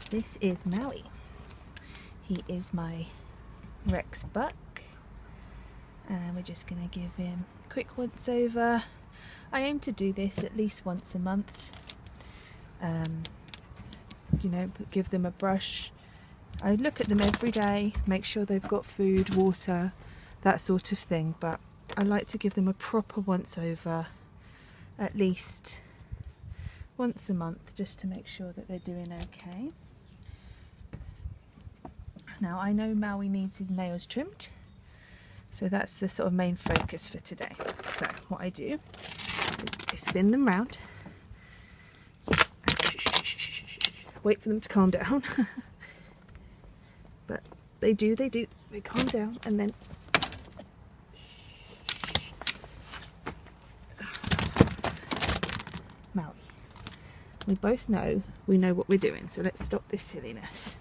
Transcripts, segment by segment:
This is Maui. He is my Rex buck, and we're just going to give him a quick once over. I aim to do this at least once a month. You know, give them a brush. I look at them every day, make sure they've got food, water, that sort of thing, but I like to give them a proper once over at least once a month, just to make sure that they're doing okay. Now I know Maui needs his nails trimmed, so that's the sort of main focus for today. So what I do is I spin them round, wait for them to calm down. But they calm down, and then Maui. We both know what we're doing, so let's stop this silliness.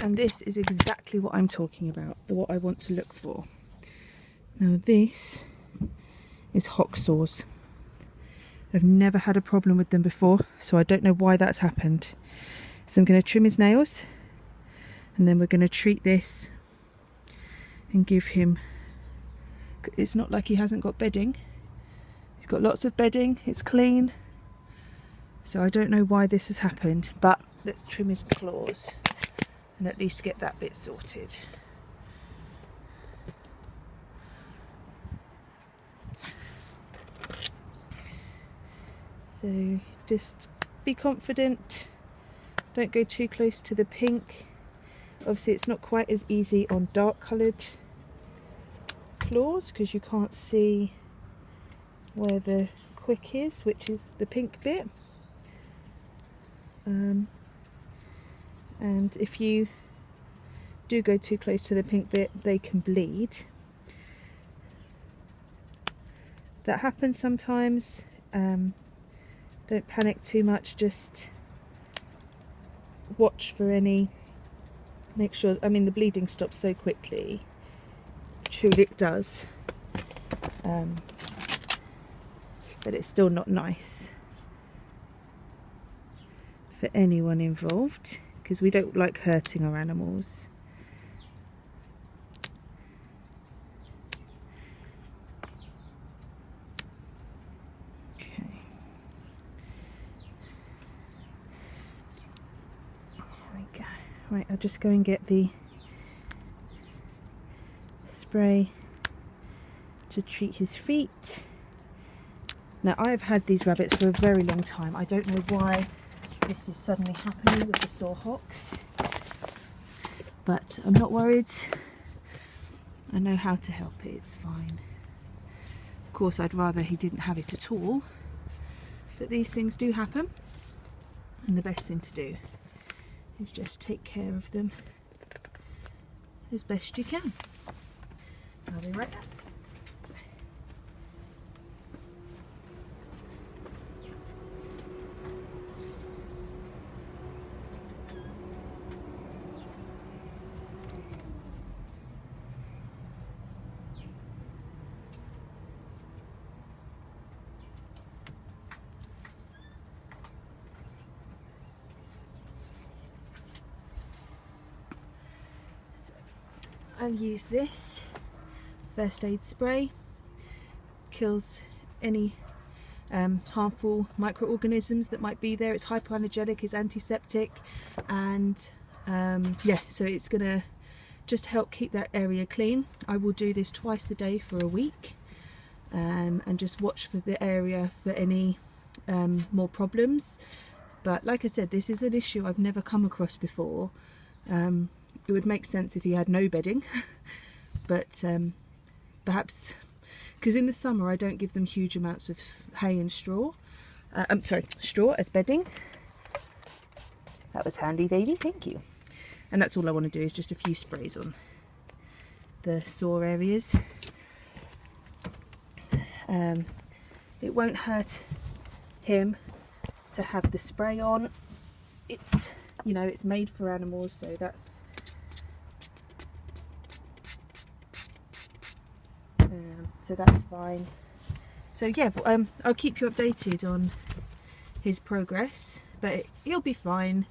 And this is exactly what I'm talking about, what I want to look for. Now this is hocks sores. I've never had a problem with them before, so I don't know why that's happened. So I'm going to trim his nails, and then we're going to treat this and give him, it's not like he hasn't got bedding. He's got lots of bedding, it's clean. So I don't know why this has happened, but let's trim his claws and at least get that bit sorted. So just be confident, don't go too close to the pink. Obviously it's not quite as easy on dark coloured claws because you can't see where the quick is, which is the pink bit. And if you do go too close to the pink bit, they can bleed. That happens sometimes. Don't panic too much, just watch for any, make sure, I mean the bleeding stops so quickly, truly it does, but it's still not nice for anyone involved, because we don't like hurting our animals. Okay. There we go. Right, I'll just go and get the spray to treat his feet. Now I've had these rabbits for a very long time. I don't know why this is suddenly happening with the sore hocks, but I'm not worried. I know how to help it, it's fine. Of course I'd rather he didn't have it at all, but these things do happen, and the best thing to do is just take care of them as best you can. I'll be right back. I'll use this first aid spray, kills any harmful microorganisms that might be there. It's hypoallergenic, it's antiseptic, and yeah, so it's gonna just help keep that area clean. I will do this twice a day for a week, and just watch for the area for any more problems. But like I said, this is an issue I've never come across before. It would make sense if he had no bedding, but perhaps because in the summer I don't give them huge amounts of hay and straw. Straw as bedding. That was handy, baby, thank you. And that's all I want to do, is just a few sprays on the sore areas. It won't hurt him to have the spray on. It's, you know, it's made for animals, so that's so that's fine. So yeah, I'll keep you updated on his progress, but he'll be fine.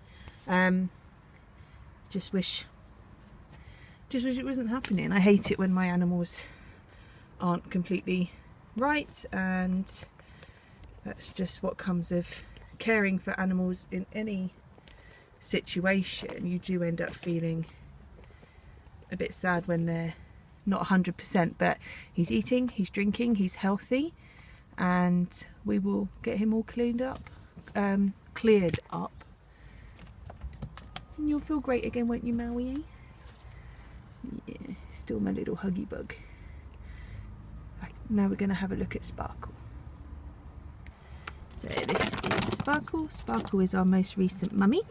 Just wish it wasn't happening. I hate it when my animals aren't completely right, and that's just what comes of caring for animals in any situation. You do end up feeling a bit sad when they're not 100%, but he's eating, he's drinking, he's healthy, and we will get him all cleared up. And you'll feel great again, won't you, Maui? Yeah, still my little huggy bug. Right, now we're going to have a look at Sparkle. So this is Sparkle. Sparkle is our most recent mummy.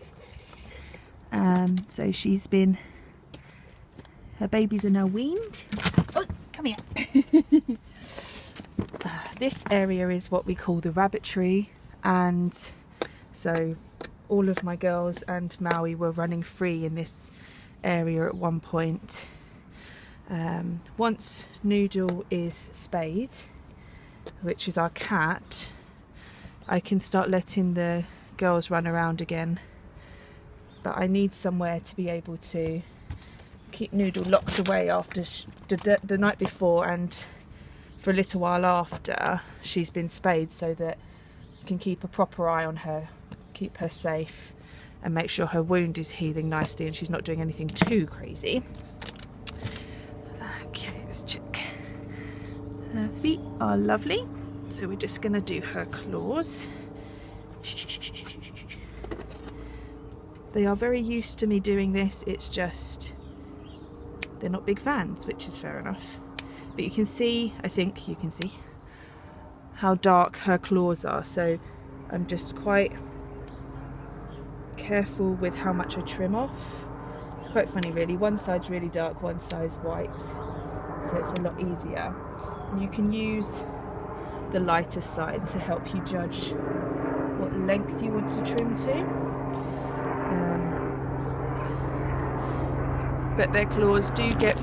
So her babies are now weaned. Oh, come here. This area is what we call the rabbitry, and so all of my girls and Maui were running free in this area at one point. Once Noodle is spayed, which is our cat, I can start letting the girls run around again, but I need somewhere to be able to keep Noodle locked away after the night before and for a little while after she's been spayed, so that I can keep a proper eye on her, keep her safe, and make sure her wound is healing nicely and she's not doing anything too crazy. Okay, let's check. Her feet are lovely, so we're just going to do her claws. They are very used to me doing this, it's just they're not big fans, which is fair enough. But you can see, I think you can see how dark her claws are, so I'm just quite careful with how much I trim off. It's quite funny really, one side's really dark, one side's white, so it's a lot easier. And you can use the lighter side to help you judge what length you want to trim to. But their claws do get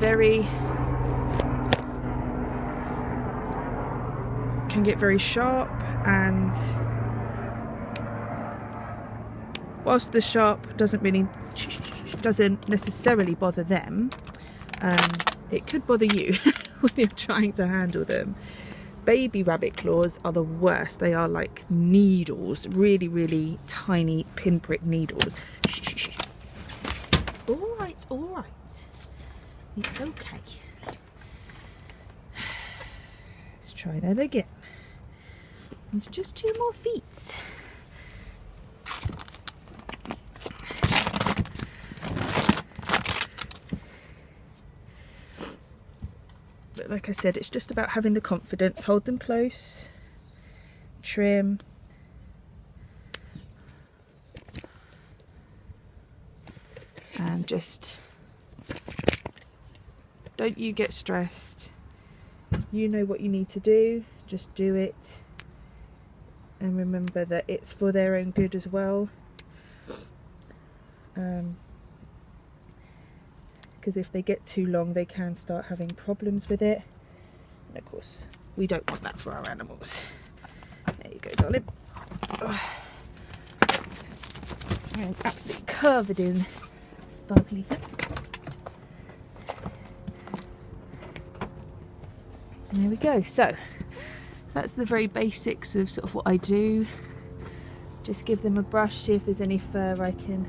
can get very sharp, and whilst the sharp doesn't necessarily bother them, it could bother you when you're trying to handle them. Baby rabbit claws are the worst. They are like needles, really, really tiny pinprick needles. All right. It's okay. Let's try that again. It's just 2 more feet. But like I said, it's just about having the confidence. Hold them close, trim. And just don't you get stressed. You know what you need to do, just do it. And remember that it's for their own good as well. Because if they get too long, they can start having problems with it. And of course, we don't want that for our animals. There you go, darling. Oh. I'm absolutely covered in sparkly things. There we go. So that's the very basics of sort of what I do. Just give them a brush, see if there's any fur I can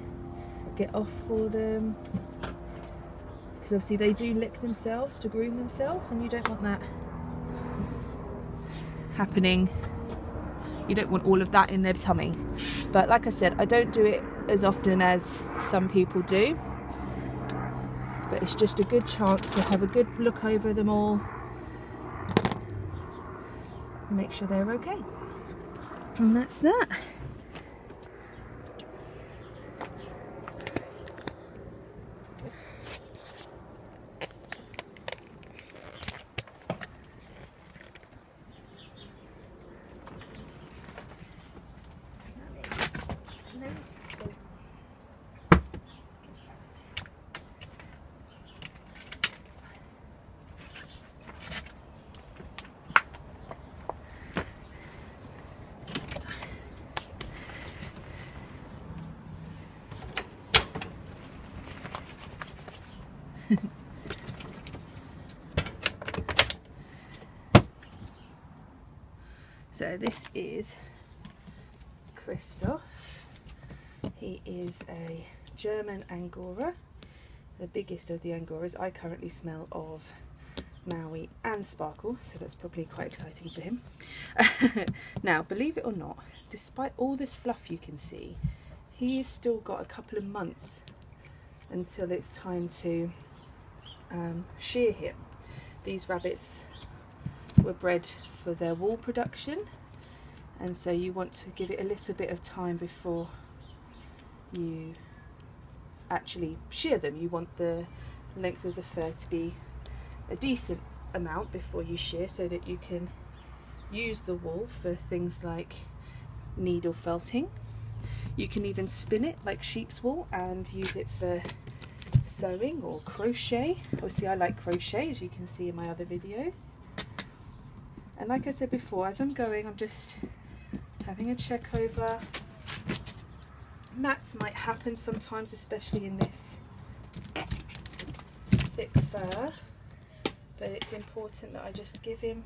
get off for them, because obviously they do lick themselves to groom themselves, and you don't want that happening. You don't want all of that in their tummy. But like I said, I don't do it as often as some people do, but it's just a good chance to have a good look over them all and make sure they're okay. And that's that. So this is Kristoff. He is a German Angora, the biggest of the Angoras. I currently smell of Maui and Sparkle, so that's probably quite exciting for him. Now, believe it or not, despite all this fluff you can see, he's still got a couple of months until it's time to shear him. These rabbits were bred for their wool production, and so you want to give it a little bit of time before you actually shear them. You want the length of the fur to be a decent amount before you shear, so that you can use the wool for things like needle felting. You can even spin it like sheep's wool and use it for sewing or crochet. Obviously I like crochet, as you can see in my other videos. And like I said before, as I'm going, I'm just having a check over. Mats might happen sometimes, especially in this thick fur, but it's important that I just give him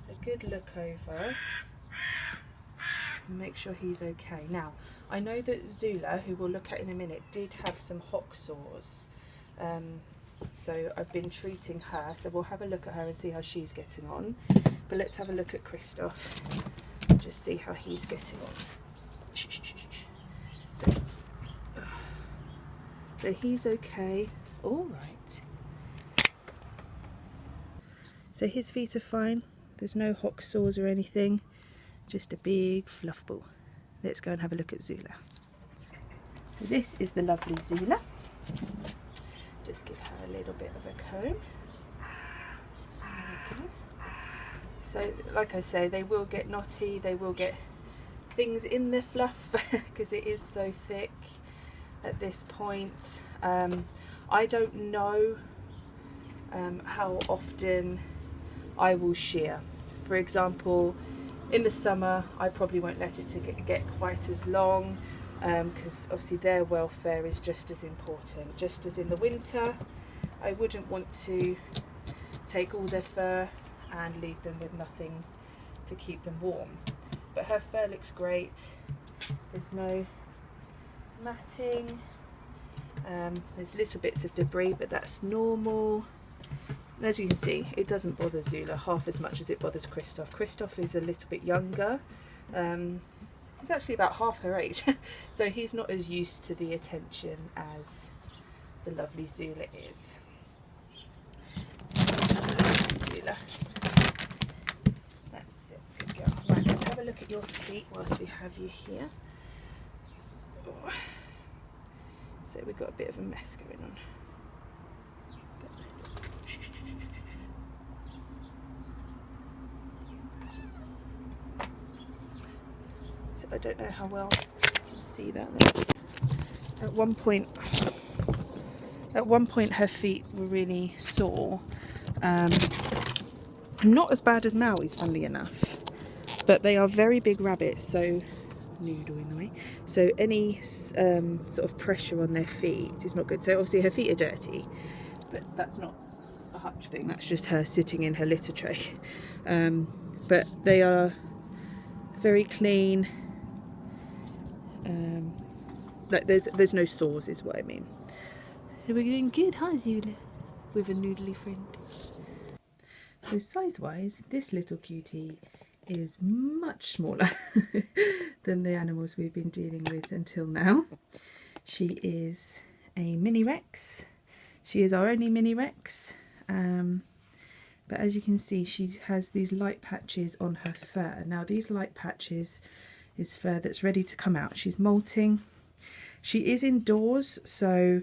a good look over and make sure he's okay. Now, I know that Zula, who we'll look at in a minute, did have some hock sores, so I've been treating her, so we'll have a look at her and see how she's getting on. But let's have a look at Kristoff and just see how he's getting on. So he's okay. All right. So his feet are fine. There's no hock sores or anything. Just a big fluff ball. Let's go and have a look at Zula. So this is the lovely Zula. Just give her a little bit of a comb. There we go. So like I say, they will get knotty, they will get things in their fluff because it is so thick at this point. I don't know how often I will shear. For example, in the summer I probably won't let it to get quite as long, because obviously their welfare is just as important. Just as in the winter, I wouldn't want to take all their fur and leave them with nothing to keep them warm. But her fur looks great. There's no matting. There's little bits of debris, but that's normal. And as you can see, it doesn't bother Zula half as much as it bothers Kristoff. Kristoff is a little bit younger. He's actually about half her age, so he's not as used to the attention as the lovely Zula is. Zula. That's it, good girl. Right, let's have a look at your feet whilst we have you here. Oh. So we've got a bit of a mess going on. So I don't know how well you can see that. At one point her feet were really sore. Not as bad as Maui's, funnily enough, but they are very big rabbits, so noodle in the way, so any sort of pressure on their feet is not good. So obviously her feet are dirty, but that's not a hutch thing, that's just her sitting in her litter tray. But they are very clean. Like there's no sores is what I mean. So we're doing good, huh, Zula? With a noodly friend. So size wise, this little cutie is much smaller than the animals we've been dealing with until now. She is a mini Rex. She is our only mini Rex. But as you can see, she has these light patches on her fur. Now these light patches is fur that's ready to come out. She's molting. She is indoors, so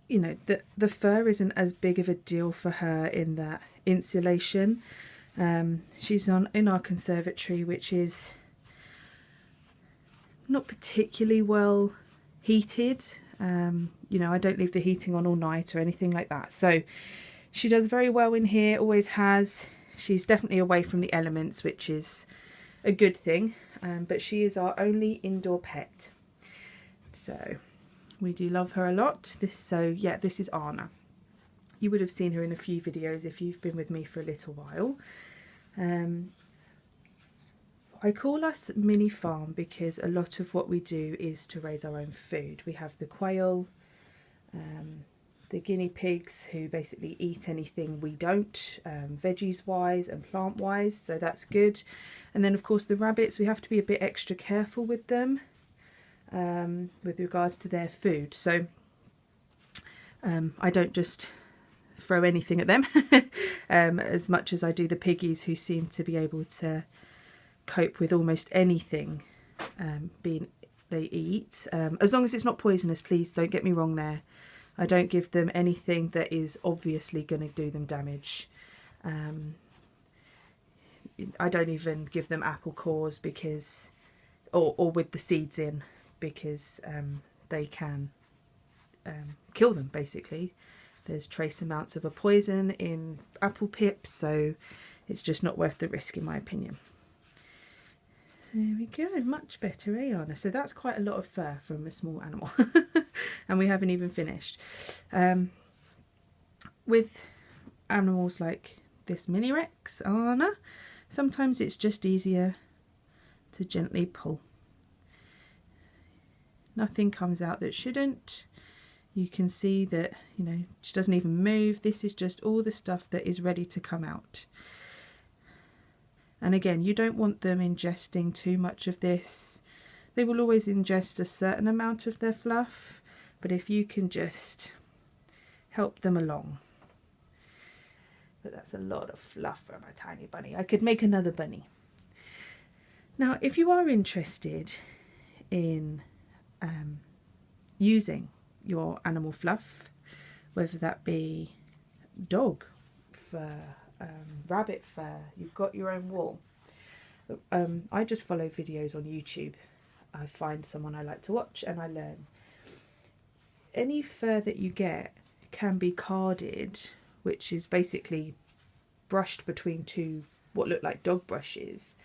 you know, the fur isn't as big of a deal for her in that insulation. She's in our conservatory, which is not particularly well heated. You know, I don't leave the heating on all night or anything like that. So she does very well in here, always has. She's definitely away from the elements, which is a good thing. But she is our only indoor pet. So we do love her a lot. So yeah, this is Anna. You would have seen her in a few videos if you've been with me for a little while. I call us mini farm because a lot of what we do is to raise our own food. We have the quail, the guinea pigs who basically eat anything we don't, veggies wise and plant wise, so that's good. And then of course the rabbits, we have to be a bit extra careful with them with regards to their food. So I don't just throw anything at them as much as I do the piggies, who seem to be able to cope with almost anything they eat, as long as it's not poisonous. Please don't get me wrong there. I don't give them anything that is obviously going to do them damage. I don't even give them apple cores because, or with the seeds in, because they can kill them basically. There's trace amounts of a poison in apple pips, so it's just not worth the risk in my opinion. There we go, much better, eh, Anna? So that's quite a lot of fur from a small animal. And we haven't even finished. With animals like this mini Rex, Anna, sometimes it's just easier to gently pull. Nothing comes out that shouldn't. You can see that, you know, she doesn't even move. This is just all the stuff that is ready to come out. And again, you don't want them ingesting too much of this. They will always ingest a certain amount of their fluff, but if you can just help them along. But that's a lot of fluff for my tiny bunny. I could make another bunny. Now, if you are interested in using your animal fluff, whether that be dog fur, rabbit fur, you've got your own wool. I just follow videos on YouTube. I find someone I like to watch and I learn. Any fur that you get can be carded, which is basically brushed between two what look like dog brushes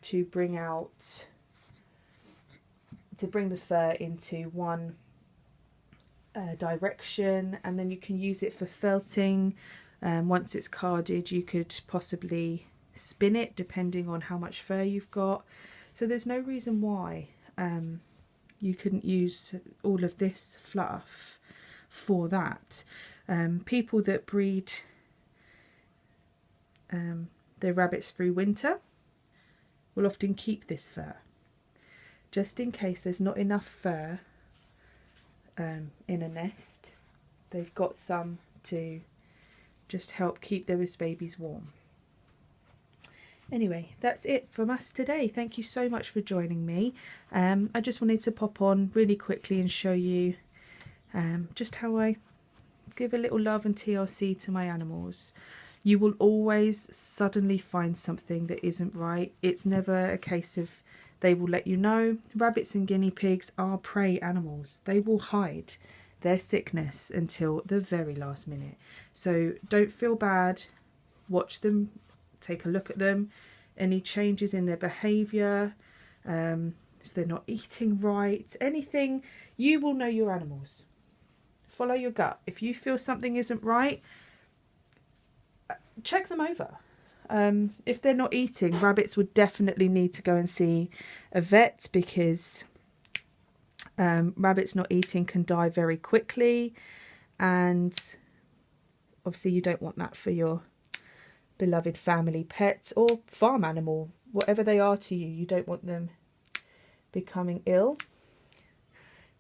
to bring the fur into one direction, and then you can use it for felting. Once it's carded, you could possibly spin it depending on how much fur you've got. So there's no reason why you couldn't use all of this fluff for that. People that breed their rabbits through winter will often keep this fur, just in case there's not enough fur in a nest. They've got some to just help keep those babies warm. Anyway, that's it from us today. Thank you so much for joining me. I just wanted to pop on really quickly and show you just how I give a little love and TLC to my animals. You will always suddenly find something that isn't right. It's never a case of they will let you know. Rabbits and guinea pigs are prey animals. They will hide their sickness until the very last minute. So don't feel bad. Watch them, take a look at them. Any changes in their behaviour, if they're not eating right, anything, you will know your animals. Follow your gut. If you feel something isn't right, check them over. If they're not eating, rabbits would definitely need to go and see a vet, because rabbits not eating can die very quickly, and obviously you don't want that for your beloved family pet or farm animal, whatever they are to you. You don't want them becoming ill.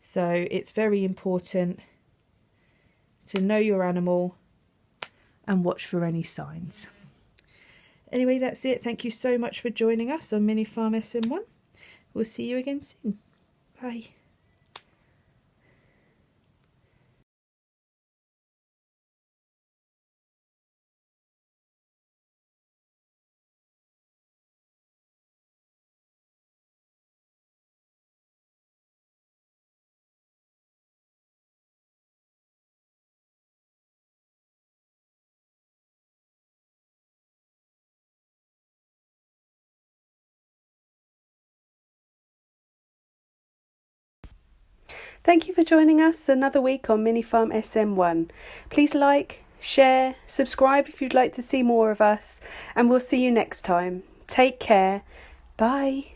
So it's very important to know your animal and watch for any signs. Anyway, that's it. Thank you so much for joining us on Mini Farm SM1. We'll see you again soon. Bye. Thank you for joining us another week on Mini Farm SM1. Please like, share, subscribe if you'd like to see more of us, and we'll see you next time. Take care. Bye.